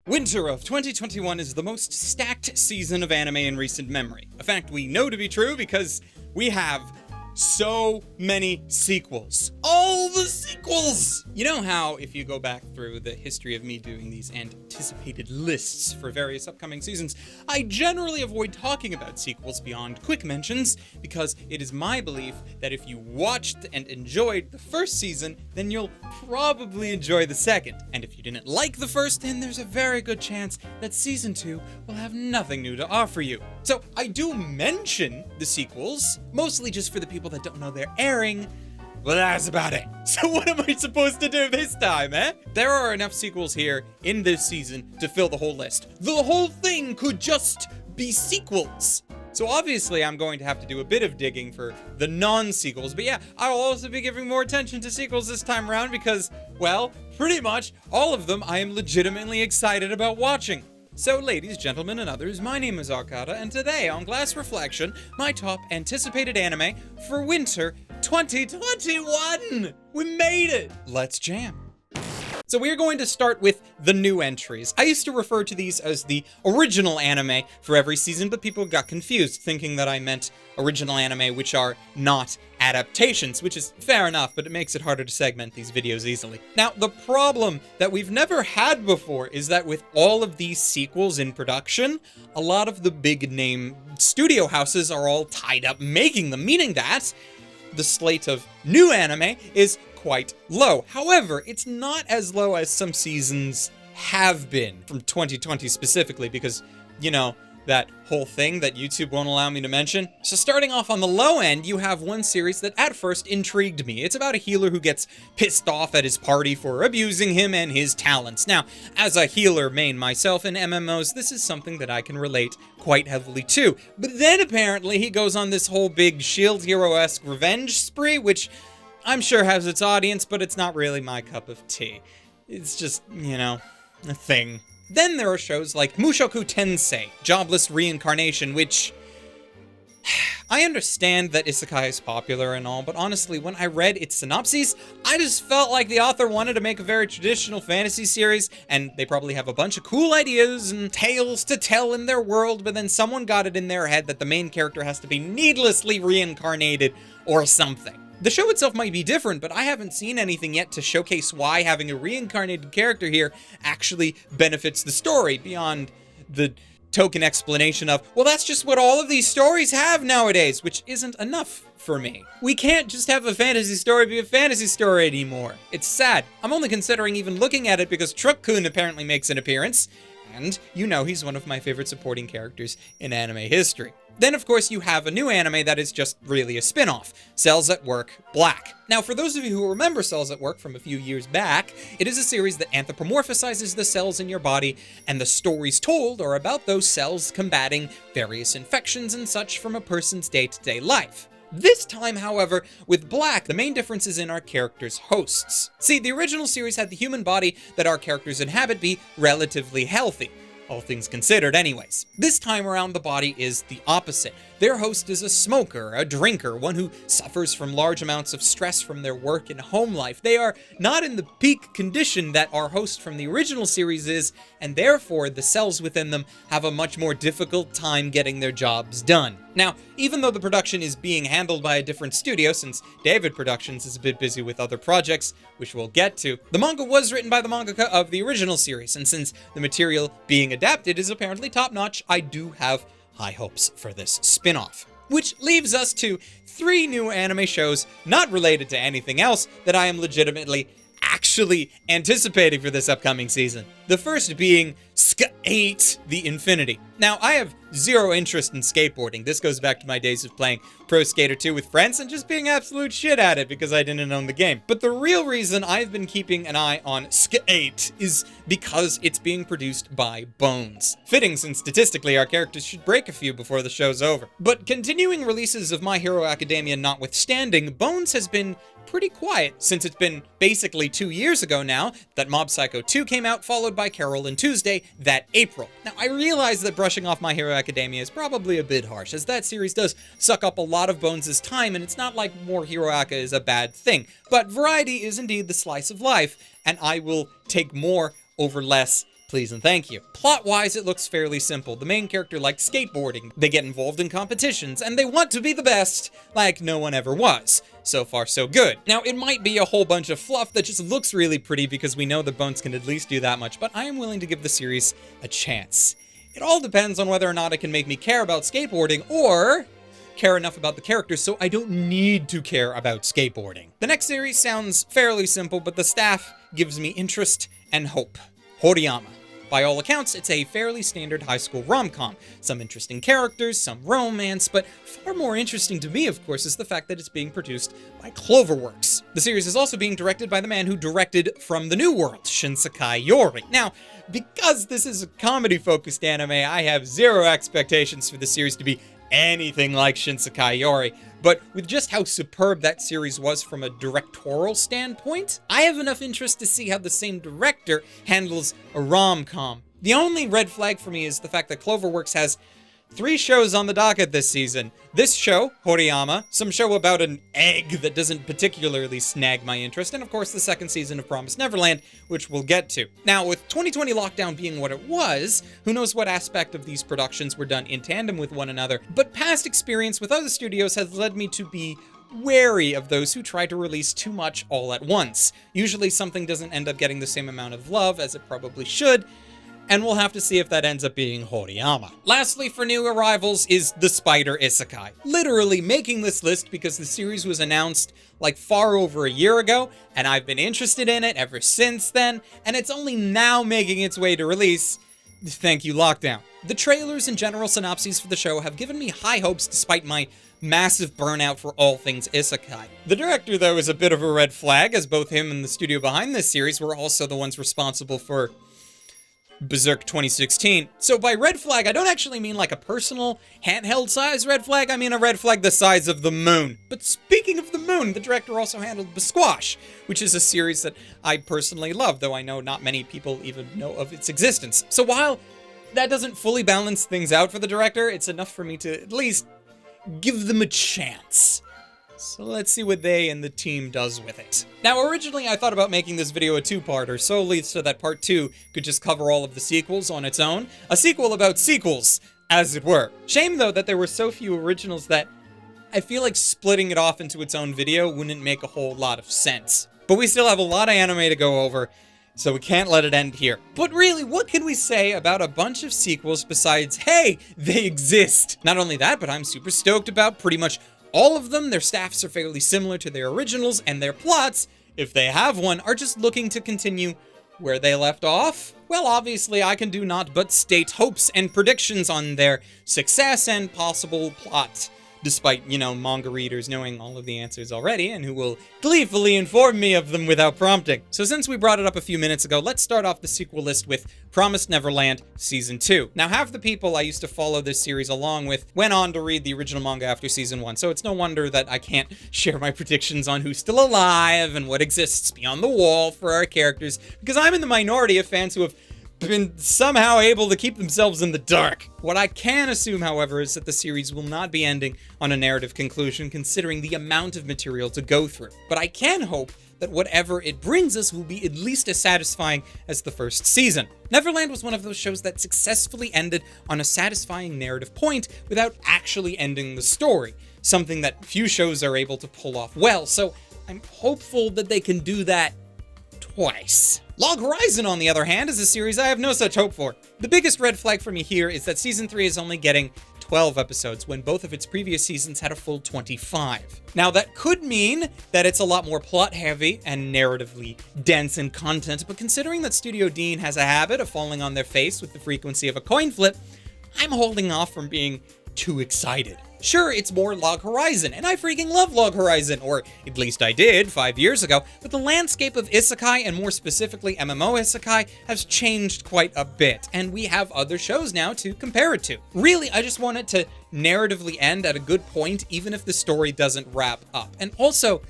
Winter of 2021 is the most stacked season of anime in recent memory. A fact we know to be true because we have so many sequels. All the sequels! You know how if you go back through the history of me doing these anticipated lists for various upcoming seasons, I generally avoid talking about sequels beyond quick mentions because it is my belief that if you watched and enjoyed the first season, then you'll probably enjoy the second. And if you didn't like the first, then there's a very good chance that season 2 will have nothing new to offer you. So I do mention the sequels, mostly just for the people that don't know they're airing. Well, that's about it. So what am I supposed to do this time, eh? There are enough sequels here in this season to fill the whole list. The whole thing could just be sequels. So obviously I'm going to have to do a bit of digging for the non-sequels, but yeah, I'll also be giving more attention to sequels this time around because, well, pretty much all of them I am legitimately excited about watching. So ladies, gentlemen, and others, my name is Arcada, and today on Glass Reflection, my top anticipated anime for winter 2021! We made it! Let's jam. So we're going to start with the new entries. I used to refer to these as the original anime for every season, but people got confused, thinking that I meant original anime which are not adaptations, which is fair enough, but it makes it harder to segment these videos easily. Now, the problem that we've never had before is that with all of these sequels in production, a lot of the big name studio houses are all tied up making them, meaning that the slate of new anime is quite low. However, it's not as low as some seasons have been from 2020 specifically because, you know, that whole thing that YouTube won't allow me to mention. So starting off on the low end, you have one series that at first intrigued me. It's about a healer who gets pissed off at his party for abusing him and his talents. Now, as a healer main myself in MMOs, this is something that I can relate quite heavily to. But then apparently he goes on this whole big Shield Hero-esque revenge spree, which I'm sure has its audience, but it's not really my cup of tea. It's just, you know, a thing. Then there are shows like Mushoku Tensei, Jobless Reincarnation, which I understand that isekai is popular and all, but honestly, when I read its synopses, I just felt like the author wanted to make a very traditional fantasy series, and they probably have a bunch of cool ideas and tales to tell in their world, but then someone got it in their head that the main character has to be needlessly reincarnated or something. The show itself might be different, but I haven't seen anything yet to showcase why having a reincarnated character here actually benefits the story, beyond the token explanation of, well, that's just what all of these stories have nowadays, which isn't enough for me. We can't just have a fantasy story be a fantasy story anymore. It's sad. I'm only considering even looking at it because Truck-kun apparently makes an appearance, and you know he's one of my favorite supporting characters in anime history. Then, of course, you have a new anime that is just really a spin-off, Cells at Work Black. Now, for those of you who remember Cells at Work from a few years back, it is a series that anthropomorphizes the cells in your body, and the stories told are about those cells combating various infections and such from a person's day-to-day life. This time, however, with Black, the main difference is in our characters' hosts. See, the original series had the human body that our characters inhabit be relatively healthy. All things considered anyways. This time around, the body is the opposite. Their host is a smoker, a drinker, one who suffers from large amounts of stress from their work and home life. They are not in the peak condition that our host from the original series is, and therefore the cells within them have a much more difficult time getting their jobs done. Now, even though the production is being handled by a different studio, since David Productions is a bit busy with other projects, which we'll get to, the manga was written by the mangaka of the original series, and since the material being adapted is apparently top-notch, I do have high hopes for this spin-off. Which leaves us to 3 new anime shows not related to anything else that I am legitimately actually anticipating for this upcoming season. The first being Skate the Infinity. Now, I have zero interest in skateboarding. This goes back to my days of playing Pro Skater 2 with friends and just being absolute shit at it because I didn't own the game. But the real reason I've been keeping an eye on Skate is because it's being produced by Bones. Fitting, since statistically our characters should break a few before the show's over. But continuing releases of My Hero Academia notwithstanding, Bones has been pretty quiet since it's been basically 2 years ago now that Mob Psycho 2 came out, followed by Carol and Tuesday that April. Now, I realize that brushing off My Hero Academia is probably a bit harsh, as that series does suck up a lot of Bones' time, and it's not like more Hero Aka is a bad thing. But variety is indeed the slice of life, and I will take more over less Please and thank you. Plot-wise, it looks fairly simple. The main character likes skateboarding, they get involved in competitions, and they want to be the best, like no one ever was. So far, so good. Now, it might be a whole bunch of fluff that just looks really pretty because we know that Bones can at least do that much, but I am willing to give the series a chance. It all depends on whether or not it can make me care about skateboarding, or care enough about the characters so I don't need to care about skateboarding. The next series sounds fairly simple, but the staff gives me interest and hope. Horiyama. By all accounts, it's a fairly standard high school rom-com. Some interesting characters, some romance, but far more interesting to me, of course, is the fact that it's being produced by Cloverworks. The series is also being directed by the man who directed From the New World, Shinsekai Yori. Now, because this is a comedy-focused anime, I have zero expectations for the series to be anything like Shinsekai Yori, but with just how superb that series was from a directorial standpoint, I have enough interest to see how the same director handles a rom-com. The only red flag for me is the fact that Cloverworks has 3 shows on the docket this season. This show, Horiyama, some show about an egg that doesn't particularly snag my interest, and of course the second season of Promised Neverland, which we'll get to. Now, with 2020 lockdown being what it was, who knows what aspect of these productions were done in tandem with one another, but past experience with other studios has led me to be wary of those who try to release too much all at once. Usually something doesn't end up getting the same amount of love as it probably should, and we'll have to see if that ends up being Horiyama. Lastly, for new arrivals is the Spider Isekai. Literally making this list because the series was announced like far over a year ago, and I've been interested in it ever since then, and it's only now making its way to release. Thank you, lockdown. The trailers and general synopses for the show have given me high hopes despite my massive burnout for all things isekai. The director, though, is a bit of a red flag, as both him and the studio behind this series were also the ones responsible for Berserk 2016. So by red flag, I don't actually mean like a personal handheld size red flag, I mean a red flag the size of the moon. But speaking of the moon, the director also handled Bisquash, which is a series that I personally love, though I know not many people even know of its existence. So while that doesn't fully balance things out for the director, it's enough for me to at least give them a chance. So let's see what they and the team does with it. Now, originally I thought about making this video a 2-parter, solely so that part 2 could just cover all of the sequels on its own. A sequel about sequels, as it were. Shame, though, that there were so few originals that I feel like splitting it off into its own video wouldn't make a whole lot of sense. But we still have a lot of anime to go over, so we can't let it end here. But really, what can we say about a bunch of sequels besides, hey, they exist? Not only that, but I'm super stoked about pretty much all of them. Their staffs are fairly similar to their originals, and their plots, if they have one, are just looking to continue where they left off. Well, obviously, I can do naught but state hopes and predictions on their success and possible plot, despite, manga readers knowing all of the answers already, and who will gleefully inform me of them without prompting. So since we brought it up a few minutes ago, let's start off the sequel list with Promised Neverland Season 2. Now, half the people I used to follow this series along with went on to read the original manga after Season 1, so it's no wonder that I can't share my predictions on who's still alive and what exists beyond the wall for our characters, because I'm in the minority of fans who have been somehow able to keep themselves in the dark. What I can assume, however, is that the series will not be ending on a narrative conclusion, considering the amount of material to go through. But I can hope that whatever it brings us will be at least as satisfying as the first season. Neverland was one of those shows that successfully ended on a satisfying narrative point without actually ending the story, something that few shows are able to pull off well, so I'm hopeful that they can do that twice. Log Horizon, on the other hand, is a series I have no such hope for. The biggest red flag for me here is that Season 3 is only getting 12 episodes, when both of its previous seasons had a full 25. Now, that could mean that it's a lot more plot-heavy and narratively dense in content, but considering that Studio Dean has a habit of falling on their face with the frequency of a coin flip, I'm holding off from being too excited. Sure, it's more Log Horizon, and I freaking love Log Horizon, or at least I did 5 years ago, but the landscape of isekai, and more specifically MMO isekai, has changed quite a bit, and we have other shows now to compare it to. Really, I just want it to narratively end at a good point, even if the story doesn't wrap up. And also,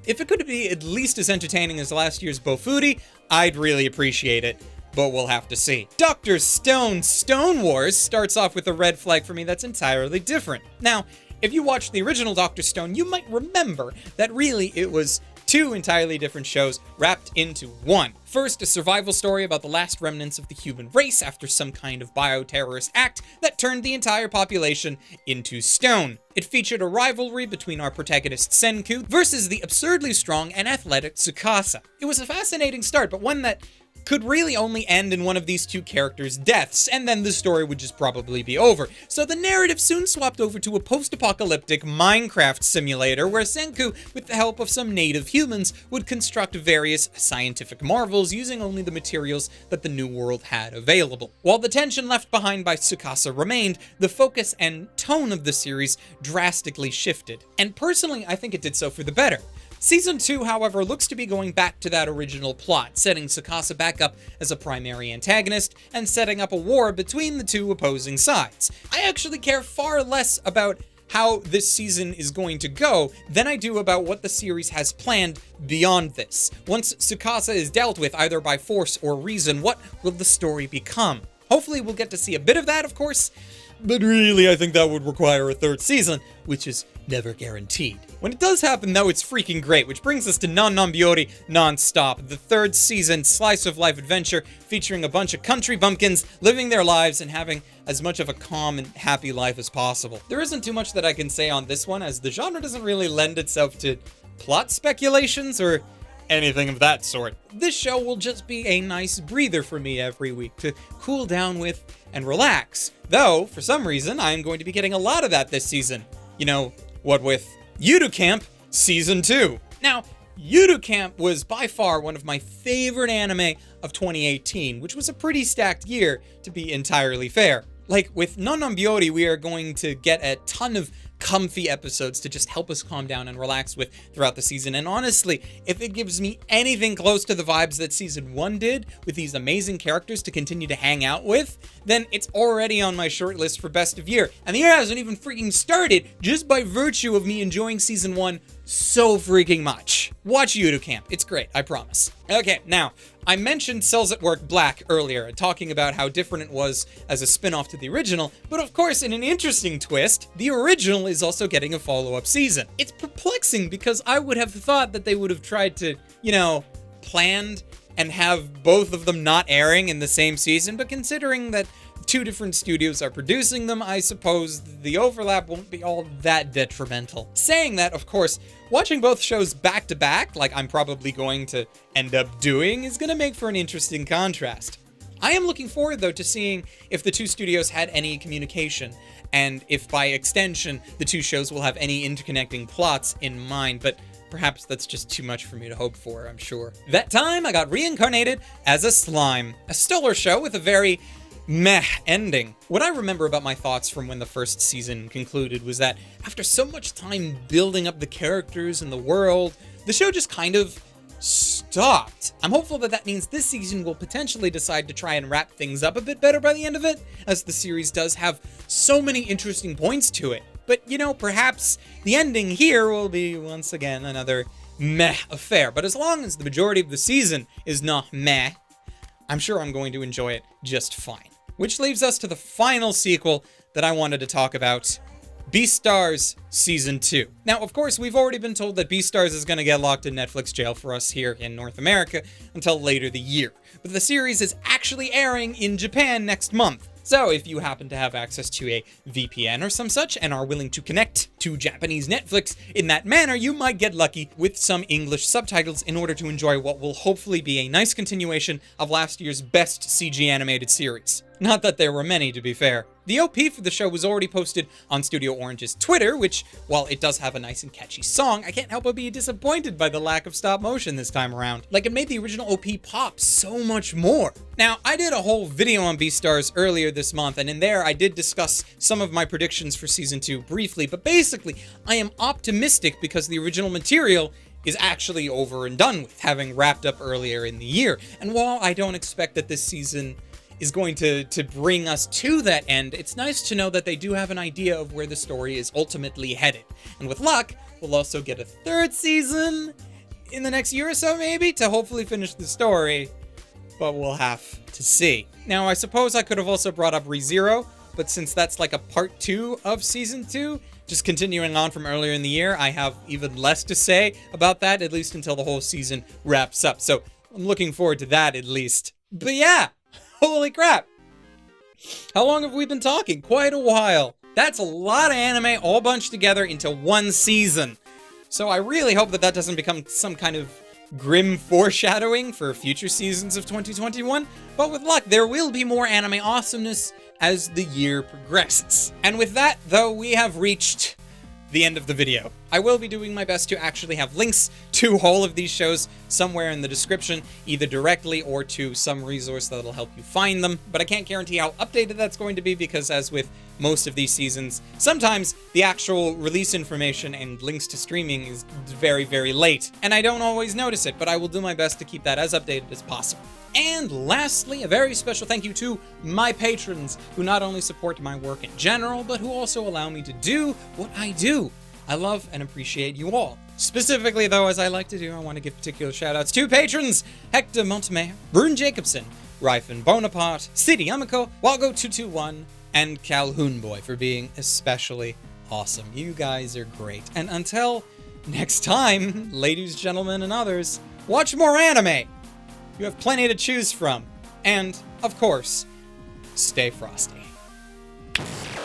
if it could be at least as entertaining as last year's Bofuri, I'd really appreciate it. But we'll have to see. Dr.Stone Stone Wars starts off with a red flag for me that's entirely different. Now, if you watched the original Dr. Stone, you might remember that really it was Two entirely different shows wrapped into one. First, a survival story about the last remnants of the human race after some kind of bioterrorist act that turned the entire population into stone. It featured a rivalry between our protagonist Senku versus the absurdly strong and athletic Tsukasa. It was a fascinating start, but one that could really only end in one of these two characters' deaths, and then the story would just probably be over. So the narrative soon swapped over to a post-apocalyptic Minecraft simulator where Senku, with the help of some native humans, would construct various scientific marvels using only the materials that the new world had available. While the tension left behind by Tsukasa remained, the focus and tone of the series drastically shifted. And personally, I think it did so for the better. Season 2, however, looks to be going back to that original plot, setting Tsukasa back up as a primary antagonist, and setting up a war between the two opposing sides. I actually care far less about how this season is going to go than I do about what the series has planned beyond this. Once Tsukasa is dealt with either by force or reason, what will the story become? Hopefully we'll get to see a bit of that, of course, but really I think that would require a third season, which is never guaranteed. When it does happen, though, it's freaking great, which brings us to Biyori Non-Stop, the third season slice-of-life adventure featuring a bunch of country bumpkins living their lives and having as much of a calm and happy life as possible. There isn't too much that I can say on this one, as the genre doesn't really lend itself to plot speculations or anything of that sort. This show will just be a nice breather for me every week to cool down with and relax. Though, for some reason, I am going to be getting a lot of that this season. You know, what with Yuru Camp Season 2. Now, Yuru Camp was by far one of my favorite anime of 2018, which was a pretty stacked year, to be entirely fair. Like, with Biyori, we are going to get a ton of comfy episodes to just help us calm down and relax with throughout the season. And honestly, if it gives me anything close to the vibes that Season 1 did, with these amazing characters to continue to hang out with, then it's already on my short list for Best of Year. And the year hasn't even freaking started, just by virtue of me enjoying Season 1 so freaking much. Watch Yuru Camp. It's great, I promise. Okay, now, I mentioned Cells at Work Black earlier, talking about how different it was as a spin-off to the original, but of course, in an interesting twist, the original is also getting a follow-up season. It's perplexing because I would have thought that they would have tried to, planned and have both of them not airing in the same season, but considering that two different studios are producing them, I suppose the overlap won't be all that detrimental. Saying that, of course, watching both shows back to back, like I'm probably going to end up doing, is going to make for an interesting contrast. I am looking forward, though, to seeing if the two studios had any communication, and if by extension, the two shows will have any interconnecting plots in mind, but perhaps that's just too much for me to hope for, I'm sure. That time, I got reincarnated as a slime. A stellar show with a very meh ending. What I remember about my thoughts from when the first season concluded was that after so much time building up the characters and the world, the show just kind of stopped. I'm hopeful that that means this season will potentially decide to try and wrap things up a bit better by the end of it, as the series does have so many interesting points to it. But, perhaps the ending here will be, once again, another meh affair. But as long as the majority of the season is not meh, I'm sure I'm going to enjoy it just fine. Which leaves us to the final sequel that I wanted to talk about, Beastars Season 2. Now, of course, we've already been told that Beastars is going to get locked in Netflix jail for us here in North America until later the year. But the series is actually airing in Japan next month. So if you happen to have access to a VPN or some such and are willing to connect to Japanese Netflix in that manner, you might get lucky with some English subtitles in order to enjoy what will hopefully be a nice continuation of last year's best CG animated series. Not that there were many, to be fair. The OP for the show was already posted on Studio Orange's Twitter, which, while it does have a nice and catchy song, I can't help but be disappointed by the lack of stop motion this time around. Like, it made the original OP pop so much more. Now, I did a whole video on Beastars earlier this month, and in there I did discuss some of my predictions for Season 2 briefly, but basically, I am optimistic because the original material is actually over and done with, having wrapped up earlier in the year. And while I don't expect that this season is going to bring us to that end, it's nice to know that they do have an idea of where the story is ultimately headed. And with luck, we'll also get a third season in the next year or so, maybe, to hopefully finish the story. But we'll have to see. Now, I suppose I could have also brought up ReZero, but since that's like a part 2 of Season 2, Just continuing on from earlier in the year, I have even less to say about that, at least until the whole season wraps up. So I'm looking forward to that at least. But yeah, holy crap. How long have we been talking? Quite a while. That's a lot of anime all bunched together into one season. So I really hope that that doesn't become some kind of grim foreshadowing for future seasons of 2021. But with luck, there will be more anime awesomeness as the year progresses. And with that, though, we have reached the end of the video. I will be doing my best to actually have links to all of these shows somewhere in the description, either directly or to some resource that'll help you find them, but I can't guarantee how updated that's going to be because, as with most of these seasons, sometimes the actual release information and links to streaming is very, very late, and I don't always notice it, but I will do my best to keep that as updated as possible. And lastly, a very special thank you to my patrons, who not only support my work in general, but who also allow me to do what I do. I love and appreciate you all. Specifically, though, as I like to do, I want to give particular shoutouts to patrons: Hector Montemayor, Brune Jacobson, Ryfen Bonaparte, City Yamako, Wago221, and Calhoun Boy for being especially awesome. You guys are great. And until next time, ladies, gentlemen, and others, watch more anime! You have plenty to choose from. And, of course, stay frosty.